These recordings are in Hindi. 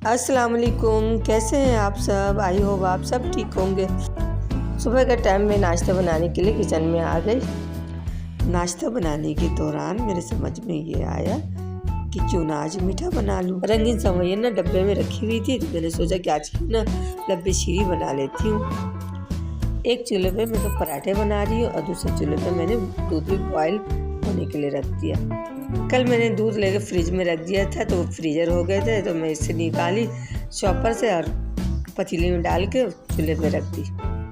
अस्सलाम वालेकुम, कैसे हैं आप सब। आई होप आप सब ठीक होंगे। सुबह का टाइम में नाश्ता बनाने के लिए किचन में आ गई। नाश्ता बनाने के दौरान मेरे समझ में ये आया कि क्यों ना आज मीठा बना लूँ। रंगीन सेवइयां ना डब्बे में रखी हुई थी, तो मैंने सोचा कि आज ना लब्बे शीरी बना लेती हूँ। एक चूल्हे पे मैं तो पराठे बना रही हूँ और दूसरे चूल्हे पे मैंने दूध भी बॉयल होने के लिए रख दिया। कल मैंने दूध लेकर फ्रिज में रख दिया था, तो वो फ्रीजर हो गए थे, तो मैं इसे निकाली शॉपर से और पतीली में डाल के चूल्हे पे रख दी।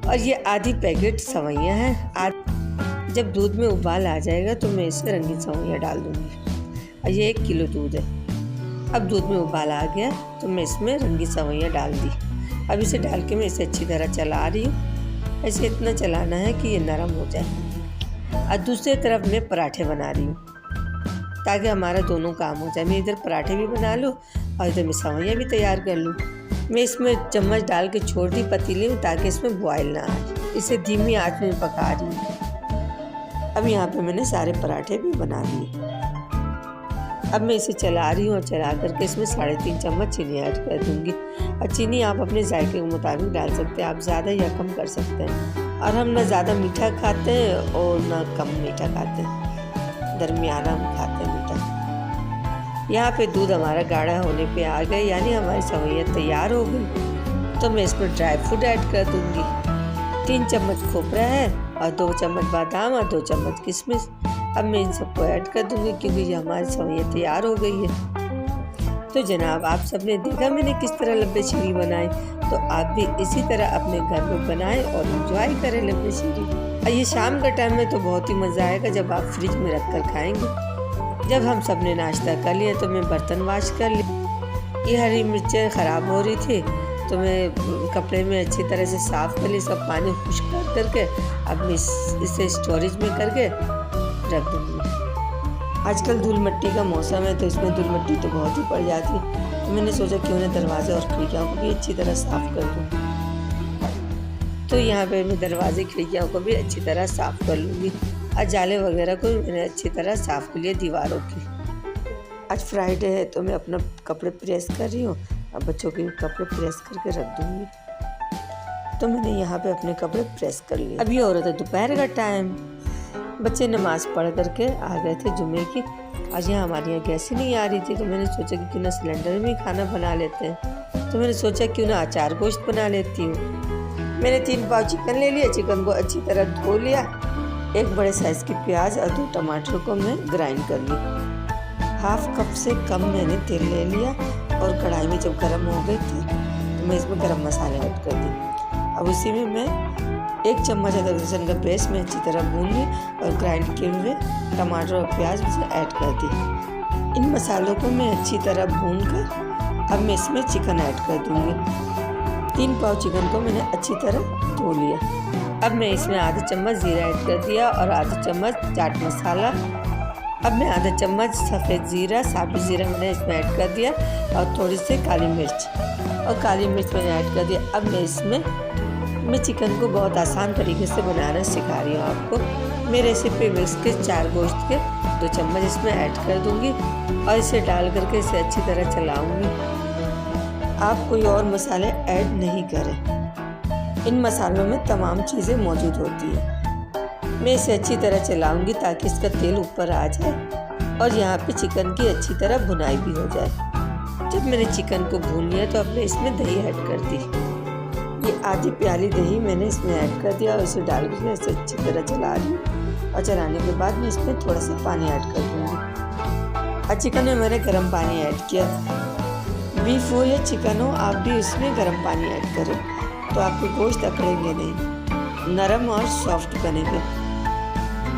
और ये आधी पैकेट सेवइयां हैं। जब दूध में उबाल आ जाएगा तो मैं इसमें रंगीन सेवइयां डाल दूँगी। और ये 1 किलो दूध है। अब दूध में उबाल आ गया तो मैं इसमें रंगीन सेवइयां डाल दी। अब इसे डाल के मैं इसे अच्छी तरह चला रही हूँ। ऐसे इतना चलाना है कि ये नरम हो जाए। और दूसरी तरफ मैं पराठे बना रही हूँ ताकि हमारा दोनों काम हो जाए। मैं इधर पराठे भी बना लूँ और इधर मैं सेवइयां भी तैयार कर लूँ। मैं इसमें चम्मच डाल के छोड़ दी पतीली में ताकि इसमें बॉयल ना आए। इसे धीमी आंच में पका रही हूँ। अब यहाँ पे मैंने सारे पराठे भी बना लिए। अब मैं इसे चला रही हूँ और चला करके इसमें 3.5 चम्मच चीनी ऐड कर दूँगी। और चीनी आप अपने जायके के मुताबिक डाल सकते हैं, आप ज़्यादा या कम कर सकते हैं। और हम ना ज़्यादा मीठा खाते हैं और ना कम मीठा खाते हैं, दरमियाना हम खाते हैं मीठा। यहाँ पे दूध हमारा गाढ़ा होने पे आ गया, यानी हमारी सेवइयां तैयार हो गई। तो मैं इसमें ड्राई फ्रूट ऐड कर दूँगी। 3 चम्मच खोपरा है और 2 चम्मच बादाम और 2 चम्मच किशमिश। अब मैं इन सबको ऐड कर दूँगी क्योंकि ये हमारी सेवइयां तैयार हो गई है। तो जनाब, आप सबने देखा मैंने किस तरह लब्बे शीरी बनाए, तो आप भी इसी तरह अपने घर में बनाएं और एंजॉय करें लब्बे शीरी। और ये शाम का टाइम में तो बहुत ही मज़ा आएगा जब आप फ्रिज में रख कर खाएंगे। जब हम सब ने नाश्ता कर लिया तो मैं बर्तन वाश कर ली। ये हरी मिर्चें ख़राब हो रही थी तो मैं कपड़े में अच्छी तरह से साफ़ कर ली, सब पानी खुश्क कर करके अब मैं इसे स्टोरेज में करके रख दूँगी। आजकल धूल मिट्टी का मौसम है तो इसमें धूल मिट्टी तो बहुत ही पड़ जाती है, तो मैंने सोचा क्यों ना दरवाजे और खिड़कियों को भी अच्छी तरह साफ़ कर दूँ। तो यहाँ पे मैं दरवाजे खिड़कियों को भी अच्छी तरह साफ़ कर लूँगी। और जाले वगैरह को मैंने अच्छी तरह साफ़ कर लिया दीवारों की। आज फ्राइडे है तो मैं अपना कपड़े प्रेस कर रही हूँ और बच्चों के कपड़े प्रेस करके रख दूँगी। तो मैंने यहाँ पे अपने कपड़े प्रेस कर लिए। अभी हो रहा था दोपहर का टाइम। बच्चे नमाज़ पढ़ करके आ गए थे जुमे की। आज यहाँ हमारे यहाँ गैस ही नहीं आ रही थी, तो मैंने सोचा कि क्यों ना सिलेंडर में खाना बना लेते हैं। तो मैंने सोचा क्यों ना अचार गोश्त बना लेती हूँ। मैंने 3 पाव चिकन ले लिया। चिकन को अच्छी तरह धो लिया। 1 बड़े साइज़ की प्याज और 2 टमाटर को मैं ग्राइंड कर ली। 1/2 कप से कम मैंने तेल ले लिया और कढ़ाई में जब गर्म हो गई थी तो मैं इसमें गरम मसाले ऐड कर दी। अब उसी में मैं 1 चम्मच अदरक लहसुन का पेस्ट में अच्छी तरह भून ली और ग्राइंड किए हुए टमाटर और प्याज उसे ऐड कर दी। इन मसालों को मैं अच्छी तरह भून कर अब मैं इसमें चिकन ऐड कर दूँगी। 3 पाव चिकन को मैंने अच्छी तरह धो लिया। अब मैं इसमें आधा चम्मच जीरा ऐड कर दिया और आधा चम्मच चाट मसाला। अब मैं आधा चम्मच सफ़ेद ज़ीरा, साबुत ज़ीरा मैंने इसमें ऐड कर दिया और थोड़ी सी काली मिर्च मैंने ऐड कर दिया। अब मैं चिकन को बहुत आसान तरीके से बनाना सिखा रही हूँ आपको। मैं रेसिपी मिक्स के 4 गोश्त के 2 चम्मच इसमें ऐड कर दूँगी और इसे डाल करके इसे अच्छी तरह चलाऊँगी। आप कोई और मसाले ऐड नहीं करें, इन मसालों में तमाम चीज़ें मौजूद होती हैं। मैं इसे अच्छी तरह चलाऊंगी ताकि इसका तेल ऊपर आ जाए और यहाँ पे चिकन की अच्छी तरह भुनाई भी हो जाए। जब मैंने चिकन को भून लिया तो अब मैं इसमें दही ऐड कर दी। ये आधी प्याली दही मैंने इसमें ऐड कर दिया और इसे डाल कर इसे अच्छी तरह चला ली। और चलाने के बाद मैं इसमें थोड़ा सा पानी ऐड कर दूँगी। और चिकन में मैंने गर्म पानी ऐड किया। बीफ हो या चिकन हो, आप भी इसमें गर्म पानी ऐड करें तो आपके गोश्त अकड़ेंगे नहीं, नरम और सॉफ्ट बनेंगे।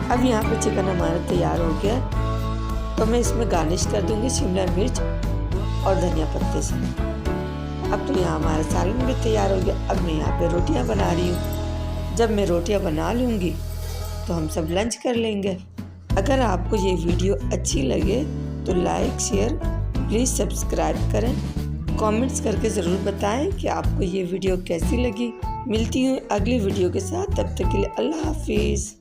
अब यहाँ पे चिकन हमारा तैयार हो गया, तो मैं इसमें गार्निश कर दूँगी शिमला मिर्च और धनिया पत्ते से। अब तो यहाँ हमारा सालन भी तैयार हो गया। अब मैं यहाँ पे रोटियाँ बना रही हूँ। जब मैं रोटियाँ बना लूँगी तो हम सब लंच कर लेंगे। अगर आपको ये वीडियो अच्छी लगे तो लाइक शेयर प्लीज़ सब्सक्राइब करें। कमेंट्स करके ज़रूर बताएं कि आपको ये वीडियो कैसी लगी। मिलती हूँ अगली वीडियो के साथ, तब तक के लिए अल्लाह हाफिज़।